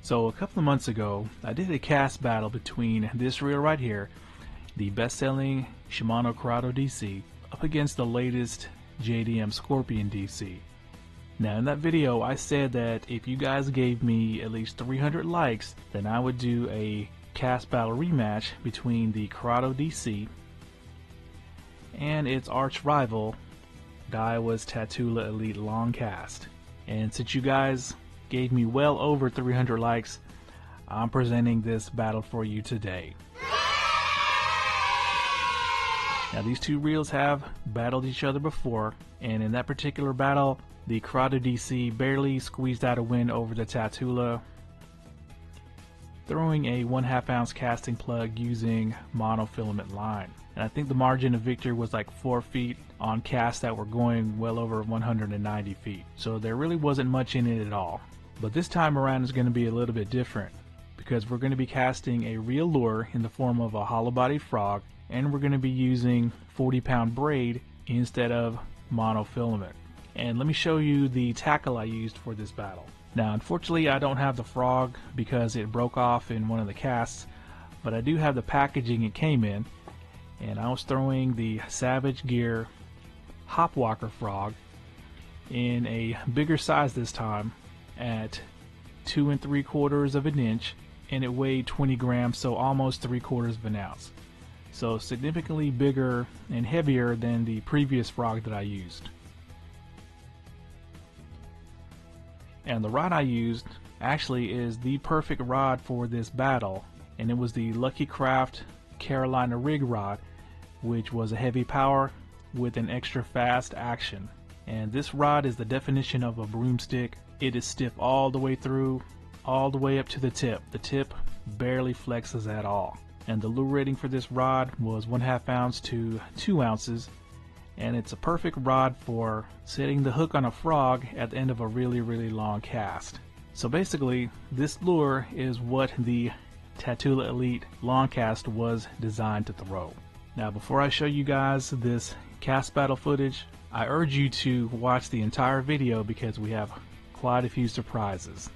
So a couple of months ago, I did a cast battle between this reel right here, the best-selling Shimano Curado DC, up against the latest JDM Scorpion DC. Now in that video I said that if you guys gave me at least 300 likes, then I would do a cast battle rematch between the Curado DC and its arch rival, Daiwa's Tatula Elite Long Cast. And since you guys gave me well over 300 likes, I'm presenting this battle for you today. Now these two reels have battled each other before, and in that particular battle the Curado DC barely squeezed out a win over the Tatula, throwing a 1/2 ounce casting plug using monofilament line. And I think the margin of victory was like 4 feet on casts that were going well over 190 feet. So there really wasn't much in it at all. But this time around is going to be a little bit different, because we're going to be casting a real lure in the form of a hollow bodied frog, and we're going to be using 40-pound braid instead of monofilament. And let me show you the tackle I used for this battle. Now unfortunately I don't have the frog because it broke off in one of the casts, but I do have the packaging it came in, and I was throwing the Savage Gear Hopwalker frog in a bigger size this time at 2 3/4 of an inch, and it weighed 20 grams, so almost 3/4 of an ounce. So significantly bigger and heavier than the previous frog that I used. And the rod I used actually is the perfect rod for this battle, and it was the Lucky Craft Carolina rig rod, which was a heavy power with an extra fast action. And this rod is the definition of a broomstick. It is stiff all the way through, all the way up to the tip. The tip barely flexes at all. And the lure rating for this rod was 1/2 ounce to 2 ounces, and it's a perfect rod for setting the hook on a frog at the end of a really long cast. So basically this lure is what the Tatula Elite Long Cast was designed to throw. Now before I show you guys this cast battle footage, I urge you to watch the entire video because we have quite a few surprises.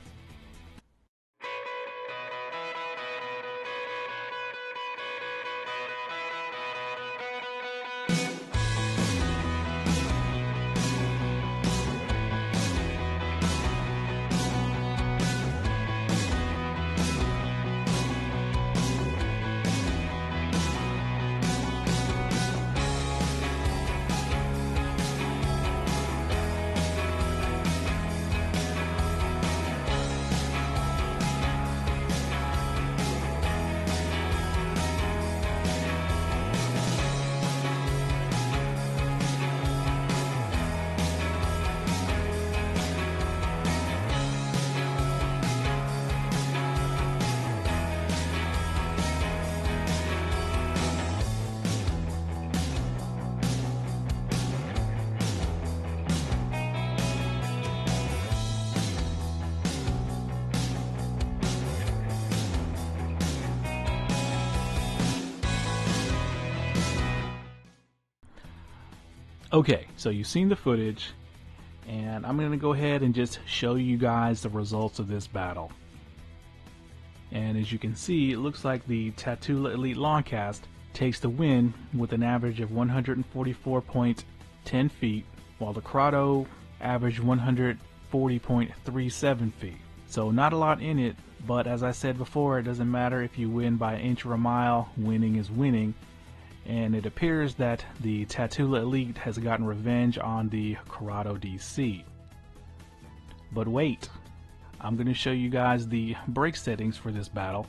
Okay, so you've seen the footage, and I'm going to go ahead and just show you guys the results of this battle. And as you can see, it looks like the Tatula Elite Longcast takes the win with an average of 144.10 feet, while the Curado averaged 140.37 feet. So not a lot in it, but as I said before, it doesn't matter if you win by an inch or a mile, winning is winning. And it appears that the Tatula Elite has gotten revenge on the Curado DC. But wait, I'm going to show you guys the brake settings for this battle.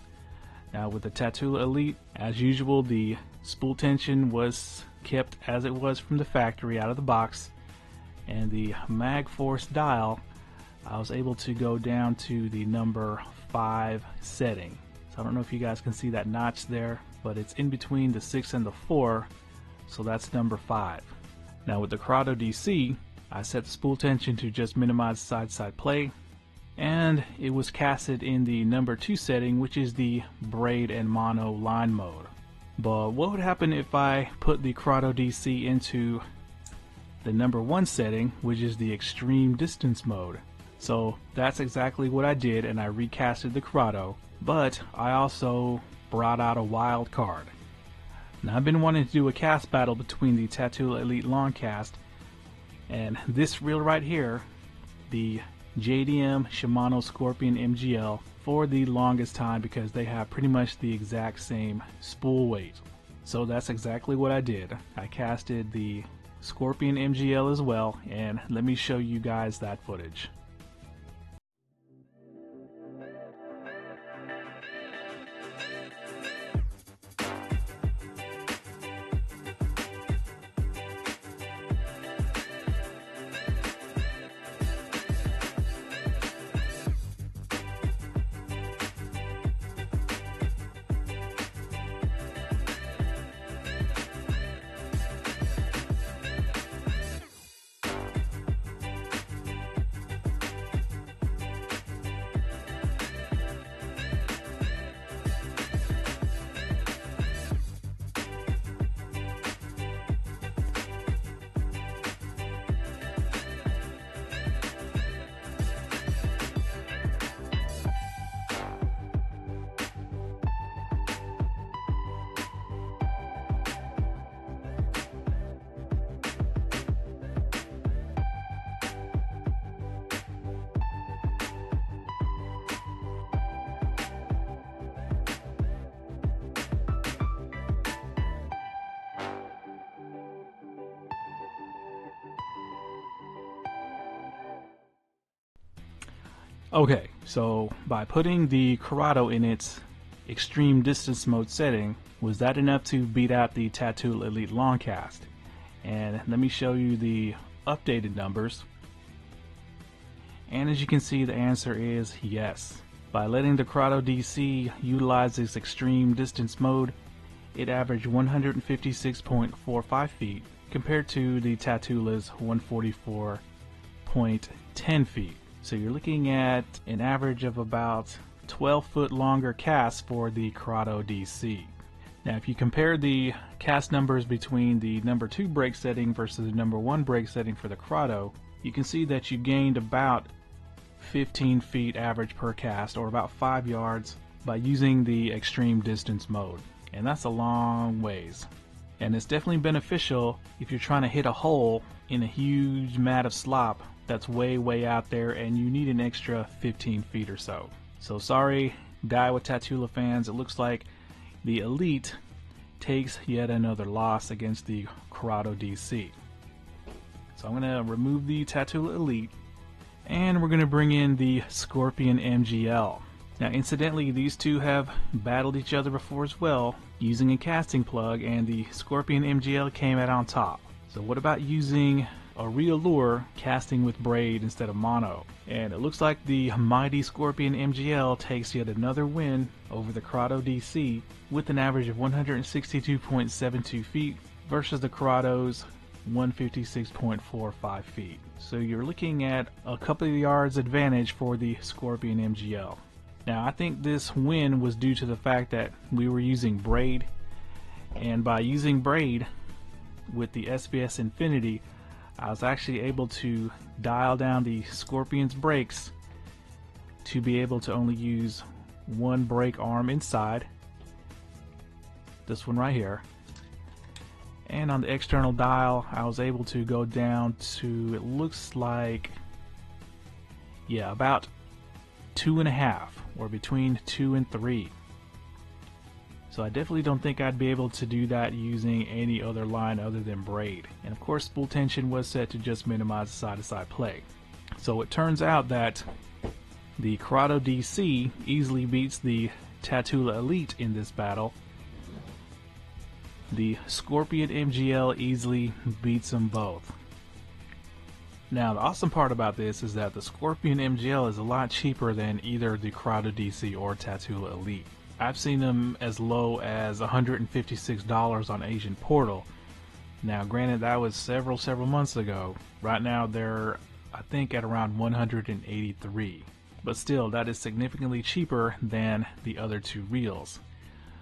Now with the Tatula Elite, as usual, the spool tension was kept as it was from the factory out of the box, and the mag force dial, I was able to go down to the number 5 setting. So I don't know if you guys can see that notch there, but it's in between the 6 and the 4, so that's number 5. Now with the Curado DC, I set the spool tension to just minimize side-to-side play, and it was casted in the number 2 setting, which is the braid and mono line mode. But what would happen if I put the Curado DC into the number 1 setting, which is the extreme distance mode? So that's exactly what I did, and I recasted the Curado, but I also brought out a wild card. Now I've been wanting to do a cast battle between the Tatula Elite Long Cast and this reel right here, the JDM Shimano Scorpion MGL, for the longest time because they have pretty much the exact same spool weight. So that's exactly what I did. I casted the Scorpion MGL as well, and let me show you guys that footage. Okay, so by putting the Curado in its extreme distance mode setting, was that enough to beat out the Tatula Elite Longcast? And let me show you the updated numbers. And as you can see, the answer is yes. By letting the Curado DC utilize this extreme distance mode, it averaged 156.45 feet compared to the Tatula's 144.10 feet. So you're looking at an average of about 12 foot longer cast for the Curado DC. Now if you compare the cast numbers between the number 2 brake setting versus the number 1 brake setting for the Curado, you can see that you gained about 15 feet average per cast, or about 5 yards, by using the extreme distance mode. And that's a long ways. And it's definitely beneficial if you're trying to hit a hole in a huge mat of slop that's way out there and you need an extra 15 feet or so. So sorry Daiwa Tatula fans, it looks like the Elite takes yet another loss against the Curado DC. So I'm going to remove the Tatula Elite and we're going to bring in the Scorpion MGL. Now incidentally, these two have battled each other before as well using a casting plug, and the Scorpion MGL came out on top. So what about using a real lure casting with braid instead of mono? And it looks like the mighty Scorpion MGL takes yet another win over the Curado DC with an average of 162.72 feet versus the Curado's 156.45 feet. So you're looking at a couple of yards advantage for the Scorpion MGL. Now I think this win was due to the fact that we were using braid, and by using braid with the SBS Infinity, I was actually able to dial down the Scorpion's brakes to be able to only use one brake arm inside, this one right here, and on the external dial I was able to go down to, it looks like, yeah, about 2.5, or between 2 and 3. So I definitely don't think I'd be able to do that using any other line other than braid. And of course spool tension was set to just minimize the side-to-side play. So it turns out that the Curado DC easily beats the Tatula Elite in this battle. The Scorpion MGL easily beats them both. Now the awesome part about this is that the Scorpion MGL is a lot cheaper than either the Curado DC or Tatula Elite. I've seen them as low as $156 on Asian Portal. Now granted, that was several months ago. Right now they're, I think, at around 183. But still, that is significantly cheaper than the other two reels.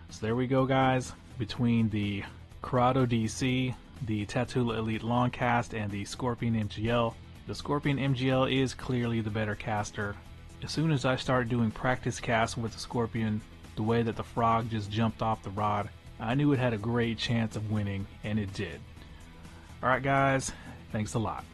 So there we go guys, between the Curado DC, the Tatula Elite Longcast, and the Scorpion MGL, The Scorpion MGL is clearly the better caster. As soon as I started doing practice casts with the Scorpion, the way that the frog just jumped off the rod, I knew it had a great chance of winning, and it did. Alright guys, thanks a lot.